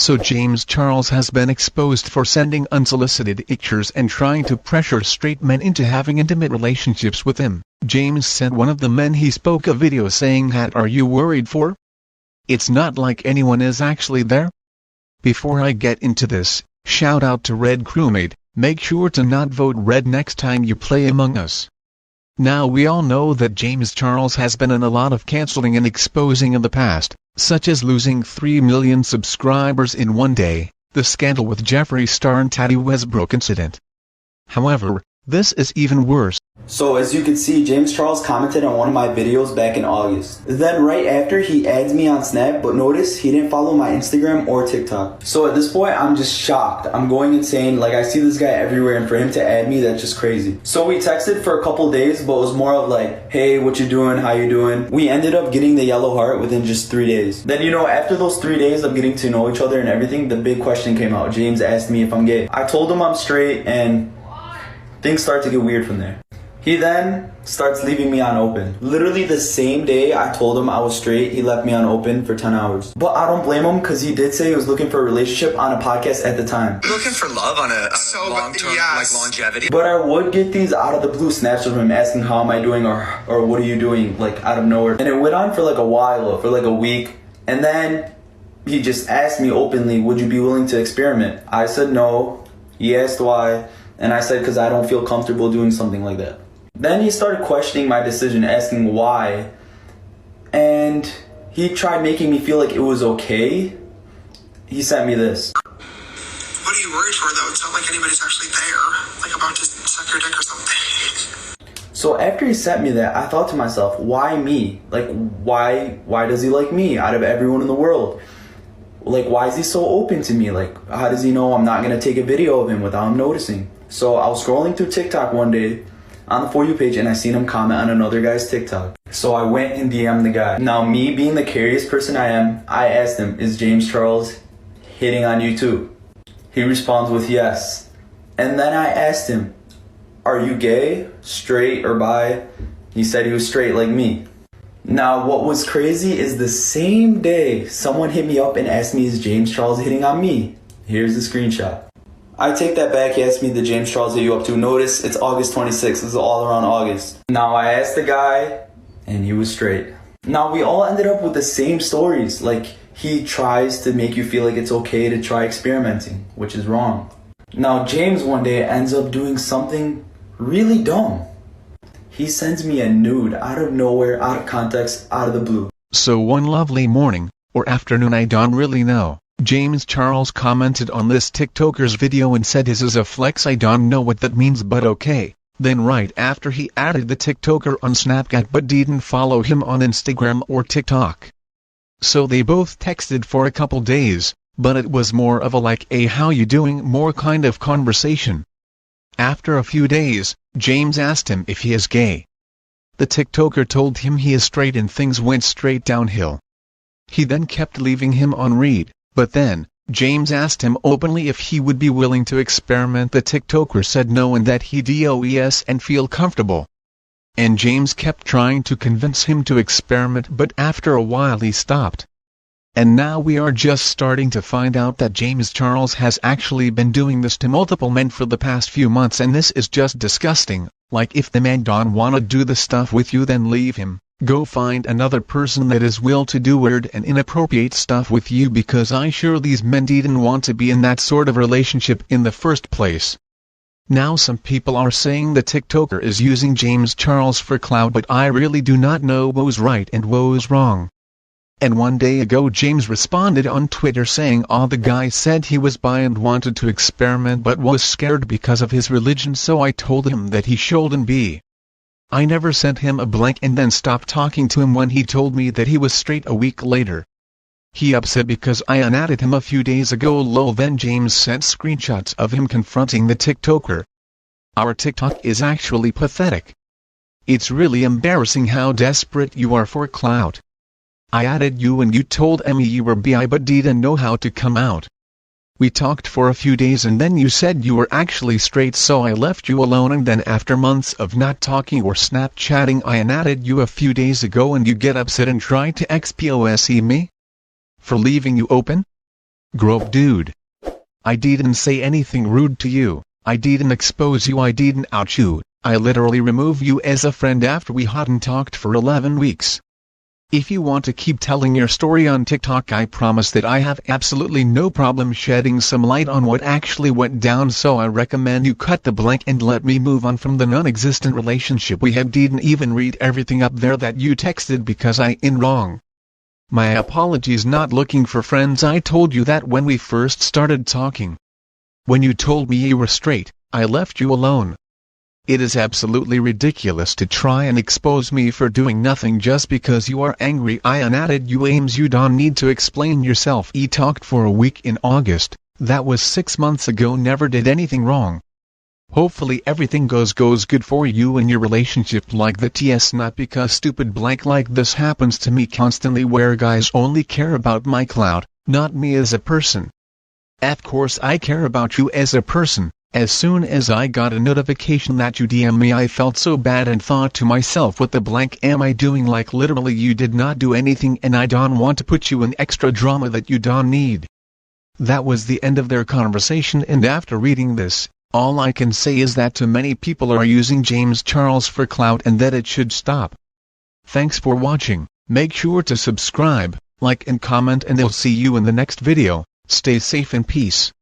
So James Charles has been exposed for sending unsolicited pictures and trying to pressure straight men into having intimate relationships with him. James sent one of the men he spoke a video saying that "Are you worried for? It's not like anyone is actually there." Before I get into this, shout out to Red Crewmate, make sure to not vote red next time you play Among Us. Now we all know that James Charles has been in a lot of cancelling and exposing in the past, such as losing 3 million subscribers in one day, the scandal with Jeffree Star and Teddy Westbrook incident. However, this is even worse. So as you can see, James Charles commented on one of my videos back in August. Then right after, he adds me on Snap, but notice he didn't follow my Instagram or TikTok. So at this point, I'm just shocked. I'm going insane. Like, I see this guy everywhere, and for him to add me, that's just crazy. So we texted for a couple days, but it was more of like, "Hey, what you doing? How you doing?" We ended up getting the yellow heart within just 3 days. Then, after those 3 days of getting to know each other and everything, the big question came out. James asked me if I'm gay. I told him I'm straight, and things start to get weird from there. He then starts leaving me on open. Literally the same day I told him I was straight, he left me on open for 10 hours. But I don't blame him, because he did say he was looking for a relationship on a podcast at the time. Looking for love on a long-term, like, longevity. But I would get these out of the blue snaps from him asking how am I doing or what are you doing, like, out of nowhere. And it went on for like a while, for like a week. And then he just asked me openly, would you be willing to experiment? I said no. He asked why. And I said, because I don't feel comfortable doing something like that. Then he started questioning my decision, asking why, and he tried making me feel like it was okay. He sent me this. What are you worried for, though? It's not like anybody's actually there, like about to suck your dick or something. So after he sent me that, I thought to myself, why me? Like, why does he like me out of everyone in the world? Like, why is he so open to me? Like, how does he know I'm not going to take a video of him without him noticing? So I was scrolling through TikTok one day on the For You page, and I seen him comment on another guy's TikTok. So I went and DM'd the guy. Now, me being the curious person I am, I asked him, is James Charles hitting on you too? He responds with yes. And then I asked him, are you gay, straight, or bi? He said he was straight like me. Now, what was crazy is the same day someone hit me up and asked me, is James Charles hitting on me? Here's the screenshot. I take that back. He asked me, the James Charles hit you up to. Notice it's August 26th. This is all around August. Now, I asked the guy, and he was straight. Now, we all ended up with the same stories. Like, he tries to make you feel like it's okay to try experimenting, which is wrong. Now, James one day ends up doing something really dumb. He sends me a nude out of nowhere, out of context, out of the blue. So one lovely morning, or afternoon, I don't really know, James Charles commented on this TikToker's video and said this is a flex. I don't know what that means, but okay. Then right after, he added the TikToker on Snapchat but didn't follow him on Instagram or TikTok. So they both texted for a couple days, but it was more of a like a how you doing more kind of conversation. After a few days, James asked him if he is gay. The TikToker told him he is straight, and things went straight downhill. He then kept leaving him on read. But then, James asked him openly if he would be willing to experiment. The TikToker said no and that he does and feel comfortable. And James kept trying to convince him to experiment, but after a while he stopped. And now we are just starting to find out that James Charles has actually been doing this to multiple men for the past few months, and this is just disgusting. Like, if the man don't wanna do the stuff with you, then leave him. Go find another person that is will to do weird and inappropriate stuff with you, because I sure these men didn't want to be in that sort of relationship in the first place. Now some people are saying the TikToker is using James Charles for clout, but I really do not know what's right and what's wrong. And one day ago James responded on Twitter saying the guy said he was bi and wanted to experiment but was scared because of his religion, so I told him that he shouldn't be. I never sent him a blank and then stopped talking to him when he told me that he was straight a week later. He upset because I unadded him a few days ago lol. Then James sent screenshots of him confronting the TikToker. Our TikTok is actually pathetic. It's really embarrassing how desperate you are for clout. I added you and you told me you were bi but didn't know how to come out. We talked for a few days and then you said you were actually straight, so I left you alone, and then after months of not talking or Snapchatting I unadded you a few days ago and you get upset and try to expose me? For leaving you open? Grow up, dude. I didn't say anything rude to you. I didn't expose you. I didn't out you. I literally removed you as a friend after we hadn't talked for 11 weeks. If you want to keep telling your story on TikTok, I promise that I have absolutely no problem shedding some light on what actually went down, so I recommend you cut the blank and let me move on from the non-existent relationship we had. Didn't even read everything up there that you texted because I in wrong. My apologies. Not looking for friends. I told you that when we first started talking. When you told me you were straight, I left you alone. It is absolutely ridiculous to try and expose me for doing nothing just because you are angry. I added you aims. You don't need to explain yourself. We talked for a week in August, that was 6 months ago. Never did anything wrong. Hopefully everything goes good for you in your relationship like that. Yes, not because stupid blank like this happens to me constantly where guys only care about my clout, not me as a person. Of course I care about you as a person. As soon as I got a notification that you DM me, I felt so bad and thought to myself, what the blank am I doing? Like literally you did not do anything and I don't want to put you in extra drama that you don't need. That was the end of their conversation, and after reading this, all I can say is that too many people are using James Charles for clout and that it should stop. Thanks for watching. Make sure to subscribe, like and comment, and I'll see you in the next video. Stay safe and peace.